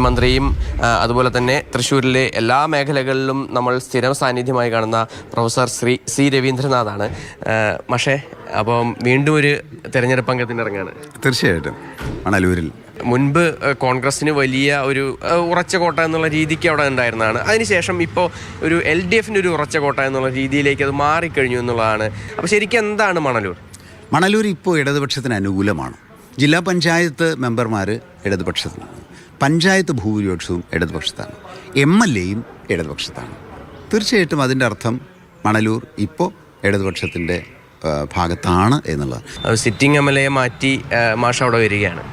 മന്ത്രിയും അതുപോലെ തന്നെ തൃശ്ശൂരിലെ എല്ലാ മേഖലകളിലും നമ്മൾ സ്ഥിരം സാന്നിധ്യമായി കാണുന്ന പ്രൊഫസർ സി രവീന്ദ്രനാഥാണ്. പക്ഷേ അപ്പം വീണ്ടും ഒരു തെരഞ്ഞെടുപ്പ് അംഗത്തിനിറങ്ങാണ്. തീർച്ചയായിട്ടും മണലൂരിൽ മുൻപ് കോൺഗ്രസിന് വലിയ ഒരു ഉറച്ച കോട്ട എന്നുള്ള രീതിക്ക് അവിടെ ഉണ്ടായിരുന്നതാണ്. അതിനുശേഷം ഇപ്പോൾ ഒരു LDFന് ഒരു ഉറച്ച കോട്ട എന്നുള്ള രീതിയിലേക്ക് അത് മാറിക്കഴിഞ്ഞു എന്നുള്ളതാണ്. അപ്പോൾ ശരിക്കും എന്താണ് മണലൂർ? മണലൂർ ഇപ്പോൾ ഇടതുപക്ഷത്തിന് അനുകൂലമാണ്. ജില്ലാ പഞ്ചായത്ത് മെമ്പർമാർ ഇടതുപക്ഷത്തിനാണ്, പഞ്ചായത്ത് ഭൂരിപക്ഷവും ഇടതുപക്ഷത്താണ്, MLAയും ഇടതുപക്ഷത്താണ്. തീർച്ചയായിട്ടും അതിൻ്റെ അർത്ഥം മണലൂർ ഇപ്പോൾ ഇടതുപക്ഷത്തിൻ്റെ ഭാഗത്താണ് എന്നുള്ളതാണ്. സിറ്റിംഗ് MLAയെ മാറ്റി മാഷ് അവിടെ വരികയാണ്.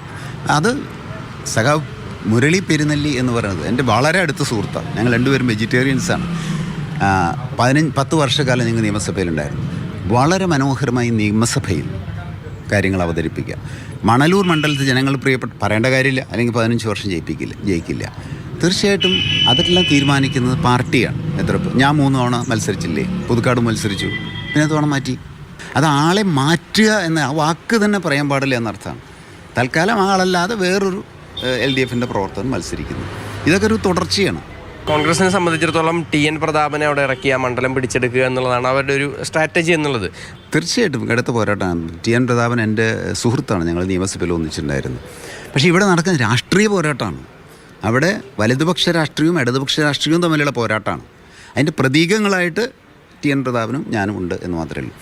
അത് സഖാവ് മുരളി പെരുന്നെല്ലി എന്ന് പറയുന്നത് എൻ്റെ വളരെ അടുത്ത സുഹൃത്താണ്. ഞങ്ങൾ രണ്ടുപേരും വെജിറ്റേറിയൻസാണ്. 10 വർഷക്കാലം ഞങ്ങൾ നിയമസഭയിലുണ്ടായിരുന്നു. വളരെ മനോഹരമായി നിയമസഭയിൽ കാര്യങ്ങൾ അവതരിപ്പിക്കുക. മണലൂർ മണ്ഡലത്തിൽ ജനങ്ങൾ പറയേണ്ട കാര്യമില്ല, അല്ലെങ്കിൽ 15 വർഷം ജയിക്കില്ല. തീർച്ചയായിട്ടും അതെല്ലാം തീരുമാനിക്കുന്നത് പാർട്ടിയാണ്. ഞാൻ 3 തവണ മത്സരിച്ചില്ലേ, പുതുക്കാട് മത്സരിച്ചു, പിന്നെ തവണ മാറ്റി. അത് ആളെ മാറ്റുക എന്ന ആ വാക്ക് തന്നെ പറയാൻ പാടില്ല എന്നർത്ഥമാണ്. തൽക്കാലം ആളല്ലാതെ വേറൊരു LDFൻ്റെ പ്രവർത്തകൻ മത്സരിക്കുന്നു. ഇതൊക്കെ ഒരു തുടർച്ചയാണ്. കോൺഗ്രസിനെ സംബന്ധിച്ചിടത്തോളം TN പ്രതാപനെ അവിടെ ഇറക്കി ആ മണ്ഡലം പിടിച്ചെടുക്കുക എന്നുള്ളതാണ് അവരുടെ ഒരു സ്ട്രാറ്റജി എന്നുള്ളത്. തീർച്ചയായിട്ടും കടുത്ത പോരാട്ടമാണ്. TN പ്രതാപൻ എൻ്റെ സുഹൃത്താണ്, ഞങ്ങൾ നിയമസഭയിൽ ഒന്നിച്ചിട്ടുണ്ടായിരുന്നു. പക്ഷേ ഇവിടെ നടക്കുന്ന രാഷ്ട്രീയ പോരാട്ടമാണ്. അവിടെ വലതുപക്ഷ രാഷ്ട്രീയവും ഇടതുപക്ഷ രാഷ്ട്രീയവും തമ്മിലുള്ള പോരാട്ടമാണ്. അതിൻ്റെ പ്രതീകങ്ങളായിട്ട് TN പ്രതാപനും ഞാനും ഉണ്ട് എന്ന് മാത്രമേ ഉള്ളൂ.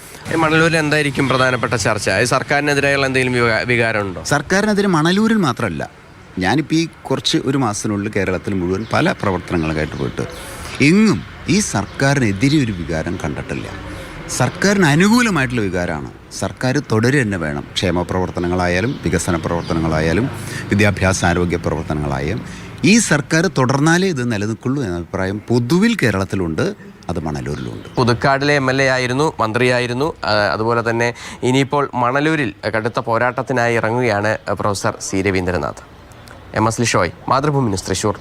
മണലൂരിൽ എന്തായിരിക്കും പ്രധാനപ്പെട്ട ചർച്ച? സർക്കാരിനെതിരെയുള്ള എന്തെങ്കിലും വികാരമുണ്ടോ? സർക്കാരിനെതിരെ മണലൂരിൽ മാത്രമല്ല, ഞാനിപ്പോൾ ഈ ഒരു മാസത്തിനുള്ളിൽ കേരളത്തിൽ മുഴുവൻ പല പ്രവർത്തനങ്ങളായിട്ട് പോയിട്ട് എങ്ങും ഈ സർക്കാരിനെതിരെ ഒരു വികാരം കണ്ടിട്ടില്ല. സർക്കാരിന് അനുകൂലമായിട്ടുള്ള വികാരമാണ്. സർക്കാർ തുടരുക തന്നെ വേണം. ക്ഷേമ പ്രവർത്തനങ്ങളായാലും വികസന പ്രവർത്തനങ്ങളായാലും വിദ്യാഭ്യാസ ആരോഗ്യ പ്രവർത്തനങ്ങളായാലും ഈ സർക്കാർ തുടർന്നാലേ ഇത് നിലനിൽക്കുള്ളൂ എന്ന അഭിപ്രായം പൊതുവിൽ കേരളത്തിലുണ്ട്. അത് മണലൂരിലുണ്ട്. പുതുക്കാടിലെ MLA ആയിരുന്നു, മന്ത്രിയായിരുന്നു. അതുപോലെ തന്നെ ഇനിയിപ്പോൾ മണലൂരിൽ കടുത്ത പോരാട്ടത്തിനായി ഇറങ്ങുകയാണ് professor C Ravindranath. MS Lishoy, Mathrubhumi news, Thrissur.